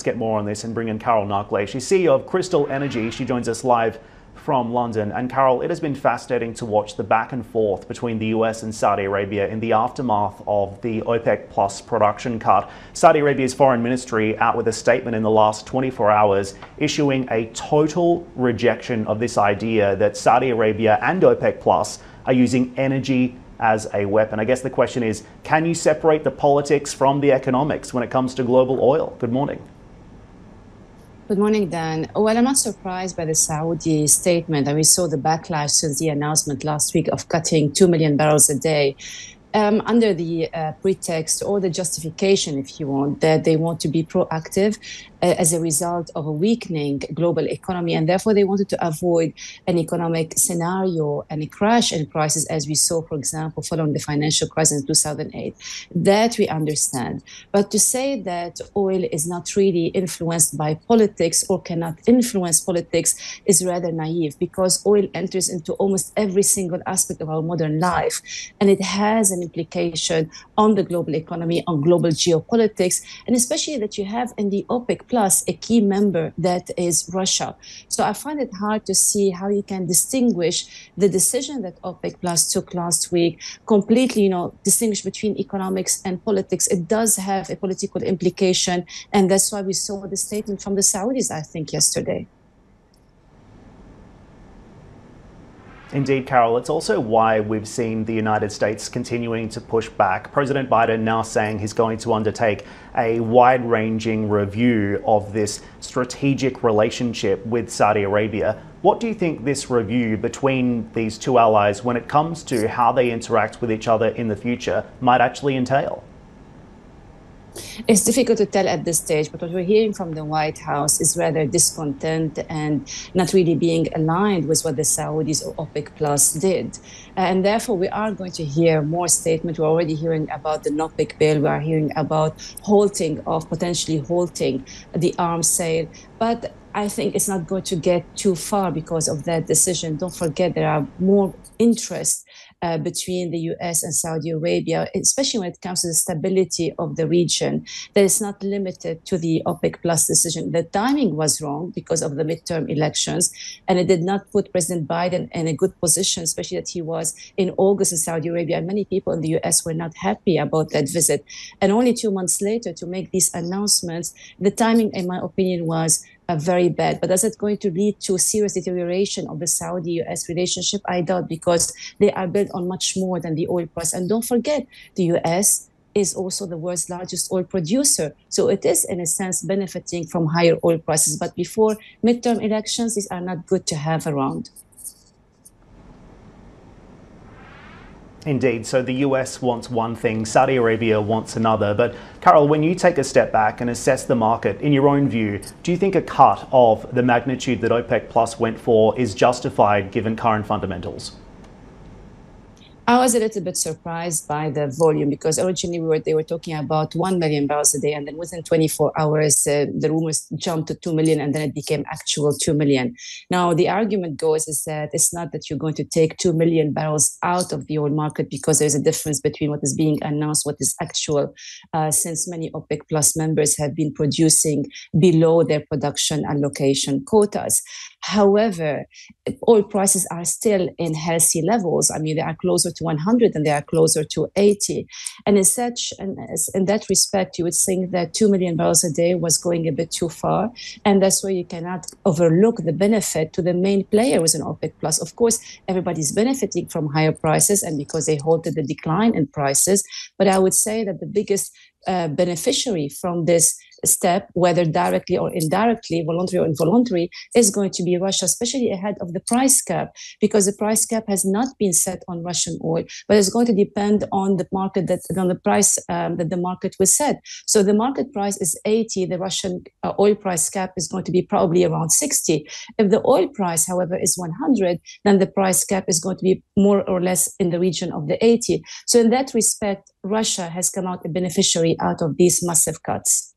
get more on this and bring in Carole Nakhle. She's CEO of Crystol Energy. She joins us live from London. And Carole, it has been fascinating to watch the back and forth between the US and Saudi Arabia in the aftermath of the OPEC Plus production cut. Saudi Arabia's foreign ministry out with a statement in the last 24 hours issuing a total rejection of this idea that Saudi Arabia and OPEC Plus are using energy as a weapon. I guess the question is, can you separate the politics from the economics when it comes to global oil? Good morning. Good morning, Dan. Well, I'm not surprised by the Saudi statement, and we saw the backlash since the announcement last week of cutting 2 million barrels a day. Under the pretext or the justification, if you want, that they want to be proactive as a result of a weakening global economy. And therefore, they wanted to avoid an economic scenario and a crash in prices, as we saw, for example, following the financial crisis in 2008. That we understand. But to say that oil is not really influenced by politics or cannot influence politics is rather naive, because oil enters into almost every single aspect of our modern life. And it has an implication on the global economy, on global geopolitics, and especially that you have in the OPEC Plus a key member that is Russia. So I find it hard to see how you can distinguish the decision that OPEC Plus took last week, completely, distinguish between economics and politics. It does have a political implication, and that's why we saw the statement from the Saudis, I think, yesterday. Indeed, Carole, it's also why we've seen the United States continuing to push back. President Biden now saying he's going to undertake a wide-ranging review of this strategic relationship with Saudi Arabia. What do you think this review between these two allies, when it comes to how they interact with each other in the future, might actually entail? It's difficult to tell at this stage, but what we're hearing from the White House is rather discontent and not really being aligned with what the Saudis or OPEC Plus did. And therefore, we are going to hear more statements. We're already hearing about the OPEC bill. We are hearing about potentially halting the arms sale. But I think it's not going to get too far because of that decision. Don't forget, there are more interests between the US and Saudi Arabia, especially when it comes to the stability of the region, that is not limited to the OPEC Plus decision. The timing was wrong because of the midterm elections, and it did not put President Biden in a good position, especially that he was in August in Saudi Arabia, and many people in the US were not happy about that visit. And only 2 months later to make these announcements, the timing, in my opinion, was very bad. But is it going to lead to serious deterioration of the Saudi-US relationship? I doubt, because they are built on much more than the oil price. And don't forget, the US is also the world's largest oil producer. So it is, in a sense, benefiting from higher oil prices. But before midterm elections, these are not good to have around. Indeed. So the US wants one thing, Saudi Arabia wants another. But Carole, when you take a step back and assess the market, in your own view, do you think a cut of the magnitude that OPEC Plus went for is justified given current fundamentals? I was a little bit surprised by the volume, because originally they were talking about 1 million barrels a day, and then within 24 hours, the rumors jumped to 2 million, and then it became actual 2 million. Now, the argument goes is that it's not that you're going to take 2 million barrels out of the oil market, because there's a difference between what is being announced, what is actual, since many OPEC Plus members have been producing below their production allocation quotas. However, oil prices are still in healthy levels. I mean, they are closer to 100 and they are closer to 80. And as such, and in that respect, you would think that 2 million barrels a day was going a bit too far. And that's why you cannot overlook the benefit to the main player within OPEC Plus. Of course, everybody's benefiting from higher prices and because they halted the decline in prices. But I would say that the biggest beneficiary from this step, whether directly or indirectly, voluntary or involuntary, is going to be Russia, especially ahead of the price cap, because the price cap has not been set on Russian oil, but it's going to depend on the market on the price that the market will set. So the market price is 80, the Russian oil price cap is going to be probably around 60. If the oil price, however, is 100, then the price cap is going to be more or less in the region of the 80. So in that respect, Russia has come out a beneficiary out of these massive cuts.